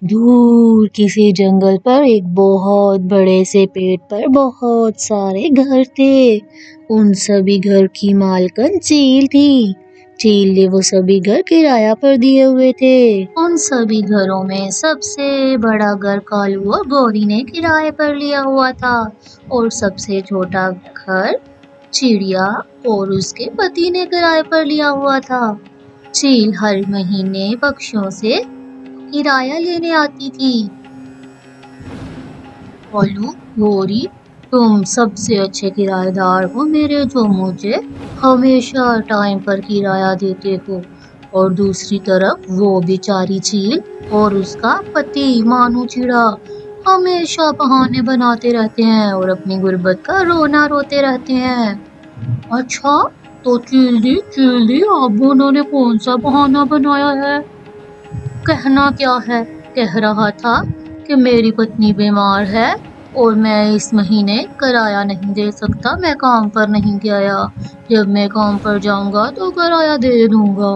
दूर किसी जंगल पर एक बहुत बड़े से पेड़ पर बहुत सारे घर थे। उन सभी घर की मालकन चील थी। चील ने वो सभी घर किराया पर दिए हुए थे। उन सभी घरों में सबसे बड़ा घर कालू और गौरी ने किराए पर लिया हुआ था और सबसे छोटा घर चिड़िया और उसके पति ने किराए पर लिया हुआ था। चील हर महीने पक्षियों से किराया लेने आती थी। कालू, गौरी, तुम सबसे अच्छे किराएदार हो मेरे, जो मुझे हमेशा टाइम पर किराया देते हो। और दूसरी तरफ वो बेचारी चील और उसका पति मानू चिड़ा हमेशा बहाने बनाते रहते हैं और अपनी गुर्बत का रोना रोते रहते हैं। अच्छा, तो चील दी आप दोनों ने कौन सा बहाना बनाया है? कहना क्या है? कह रहा था कि मेरी पत्नी बीमार है और मैं इस महीने किराया नहीं दे सकता, मैं काम पर नहीं गया। जब मैं काम पर जाऊंगा तो किराया दे दूंगा।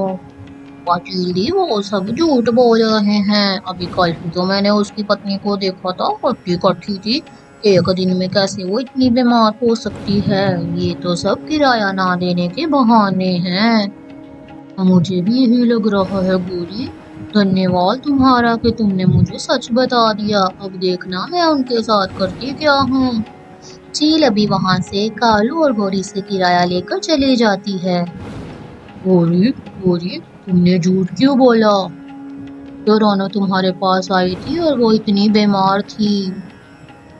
पाटिल वो सब झूठ बोल रहे हैं। अभी कल ही तो मैंने उसकी पत्नी को देखा था, हट्टी कट्ठी थी। एक दिन में कैसे वो इतनी बीमार हो सकती है? ये तो सब किराया ना देने के बहाने हैं। मुझे भी यही लग रहा है गौरी। धन्यवाद तुम्हारा कि तुमने मुझे सच बता दिया। अब देखना मैं उनके साथ करती क्या हूँ। चील अभी वहां से कालू और गौरी से किराया लेकर चली जाती है। गौरी, गौरी, तुमने झूठ क्यों बोला? तो रोनो तुम्हारे पास आई थी और वो इतनी बीमार थी।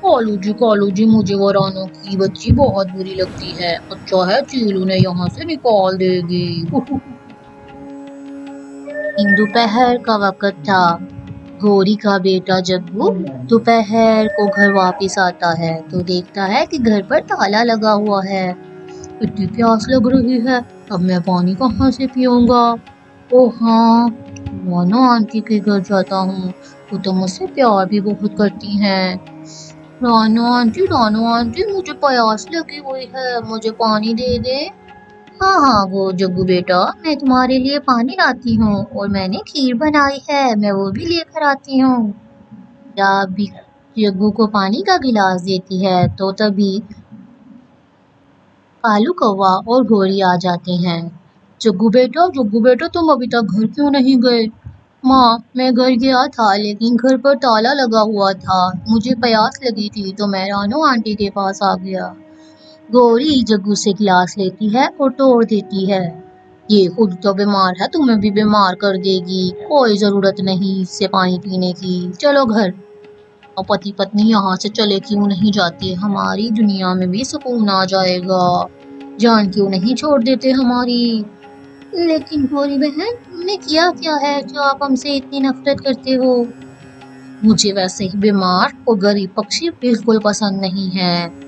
कालू जी, मुझे वो रानो की बच्ची बहुत बुरी लगती है। अच्छा है, चील उन्हें यहाँ से निकाल देगी। दोपहर का वक्त था। गौरी का बेटा जग्गू दोपहर को घर वापस आता है तो देखता है कि घर पर ताला लगा हुआ है। इतनी प्यास लग रही है, अब मैं पानी कहाँ से पीऊंगा? ओ हाँ, रानो आंटी के घर जाता हूँ, वो तो मुझसे प्यार भी बहुत करती हैं। रानो आंटी, मुझे प्यास लगी हुई है, मुझे पानी दे दे। हाँ, वो जग्गू बेटा, मैं तुम्हारे लिए पानी लाती हूँ और मैंने खीर बनाई है, मैं वो भी लेकर आती हूँ। जब भी जग्गू को पानी का गिलास देती है तो तभी कालू कौवा और गौरी आ जाते हैं। जग्गू बेटा, तुम अभी तक घर क्यों नहीं गए? माँ, मैं घर गया था लेकिन घर पर ताला लगा हुआ था, मुझे प्यास लगी थी तो मैं रानो आंटी के पास आ गया। गौरी जग्गू से गिलास लेती है और तोड़ देती है। ये खुद तो बीमार है, तुम्हें भी बीमार कर देगी, कोई जरूरत नहीं इससे पानी पीने की, चलो घर। और पति पत्नी यहाँ से चले क्यों नहीं जाते? हमारी दुनिया में भी सुकून आ जाएगा। जान क्यों नहीं छोड़ देते हमारी? लेकिन गौरी बहन, तुमने किया क्या है जो आप हमसे इतनी नफरत करते हो? मुझे वैसे ही बीमार और गरीब पक्षी बिल्कुल पसंद नहीं है।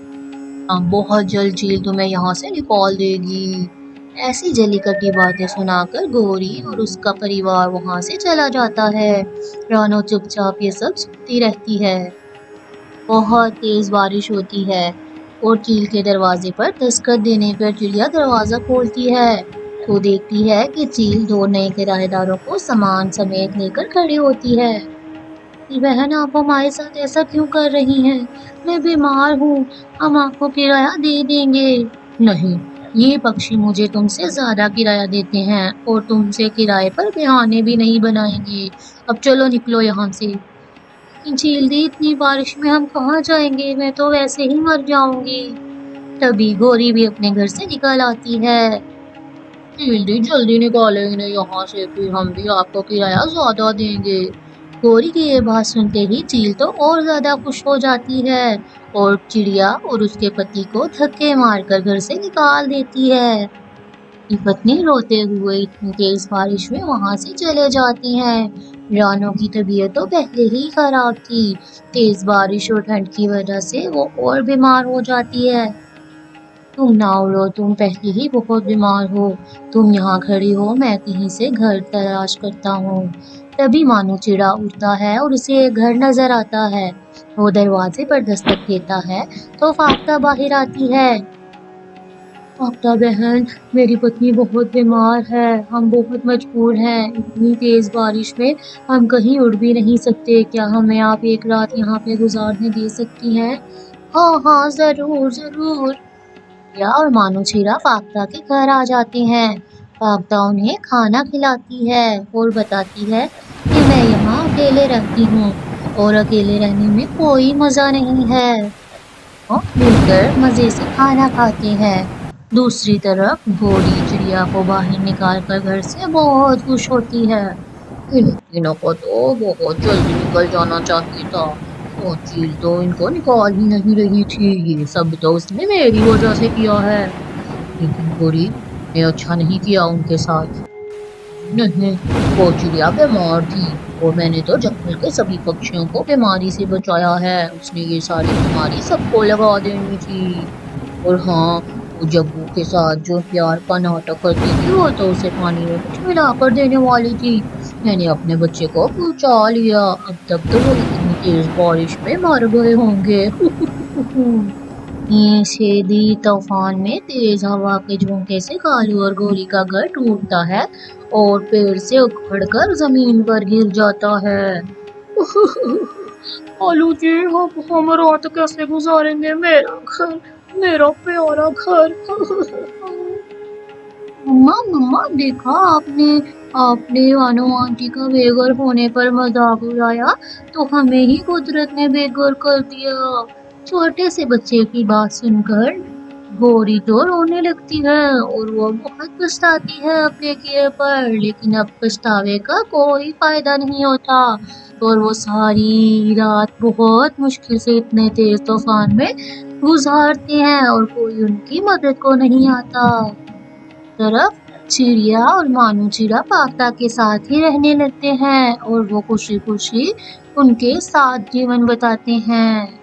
बहुत जल्द चील तुम्हें यहाँ से निकाल देगी। ऐसी जली कटी बातें सुनाकर गौरी और उसका परिवार वहाँ से चला जाता है। रानो चुपचाप ये सब सुनती रहती है। बहुत तेज बारिश होती है और चील के दरवाजे पर दस्तक देने पर चिड़िया दरवाजा खोलती है तो देखती है कि चील दो नए किराएदारों को सामान समेत लेकर खड़ी होती है। बहन, आप हमारे साथ ऐसा क्यों कर रही हैं? मैं बीमार हूँ, हम आपको किराया दे देंगे। नहीं, ये पक्षी मुझे तुमसे ज्यादा किराया देते हैं और तुमसे किराए पर बहाने भी नहीं बनाएंगे। अब चलो निकलो यहाँ से। झील दी, इतनी बारिश में हम कहाँ जाएंगे? मैं तो वैसे ही मर जाऊंगी। तभी गौरी भी अपने घर से निकल आती है। झील दी, जल्दी निकाले इन्हें यहाँ से, फिर हम भी आपको किराया ज्यादा देंगे। गौरी की ये बात सुनते ही चील तो और ज्यादा खुश हो जाती है और चिड़िया और उसके पति को धक्के मारकर घर से निकाल देती है। उसकी पत्नी रोते हुए इतनी तेज बारिश में वहां से चले जाती हैं। रानो की तबीयत तो पहले ही खराब थी, तेज बारिश और ठंड की वजह से वो और बीमार हो जाती है। तुम ना उड़ो, तुम पहले ही बहुत बीमार हो, तुम यहाँ खड़ी हो, मैं कहीं से घर तलाश करता हूँ। तभी मानो चिड़ा उड़ता है और उसे एक घर नजर आता है। वो दरवाजे पर दस्तक देता है तो फाख्ता बाहर आती है। आफ्ता बहन, मेरी पत्नी बहुत बीमार है, हम बहुत मजबूर हैं, इतनी तेज बारिश में हम कहीं उड़ भी नहीं सकते, क्या हमें आप एक रात यहाँ पे गुजारने दे सकती हैं? हाँ हाँ, जरूर जरूर। या और मानो जिराफ आफ्ता के घर आ जाते हैं। आफ्ता उन्हें खाना खिलाती है और बताती है कि मैं यहाँ अकेले रहती हूँ और अकेले रहने में कोई मजा नहीं है। वो मिलकर मजे से खाना खाते हैं। दूसरी तरफ घोड़ी चिड़िया को बाहर निकाल कर घर से बहुत खुश होती है। इन तीनों को तो बहुत जल्दी निकल जाना चाहिए था, वो चील तो इनको निकाल ही नहीं रही थी, ये सब तो उसने मेरी वजह से किया है। लेकिन घोड़ी ने अच्छा नहीं किया उनके साथ। नहीं, वो चिड़िया बीमार थी और मैंने तो जंगल के सभी पक्षियों को बीमारी से बचाया है, उसने ये सारी बीमारी सबको लगा देनी थी। और हाँ, वो जग्गू के साथ जो प्यार का नाटक करती थी वो तो उसे पानी में कुछ मिला कर देने वाली थी। मैंने अपने बच्चे को बचा लिया, अब तक तो वो इतनी तेज बारिश में मर गए होंगे। ये शेदी तूफान में तेज हवा के झोंके से कालू और गोरी का घर टूटता है और पेड़ से उखड़कर जमीन पर गिर जाता है। कालू जी, हम रात कैसे गुजारेंगे, मेरा घर, मेरा प्यारा घर। मम्मा मम्मा, देखा आपने आपने वानो आंटी का बेघर होने पर मजाक उड़ाया तो हमें ही कुदरत ने बेघर कर दिया। छोटे से बच्चे की बात सुनकर गोरी तो रोने लगती है और वो बहुत पछताती है अपने किए पर, लेकिन अब पछतावे का कोई फायदा नहीं होता और वो सारी रात बहुत मुश्किल से इतने तेज तूफान में गुजारते हैं और कोई उनकी मदद को नहीं आता। तरफ चिड़िया और मानू चिड़ा पाख्ता के साथ ही रहने लगते हैं और वो खुशी खुशी उनके साथ जीवन बताते हैं।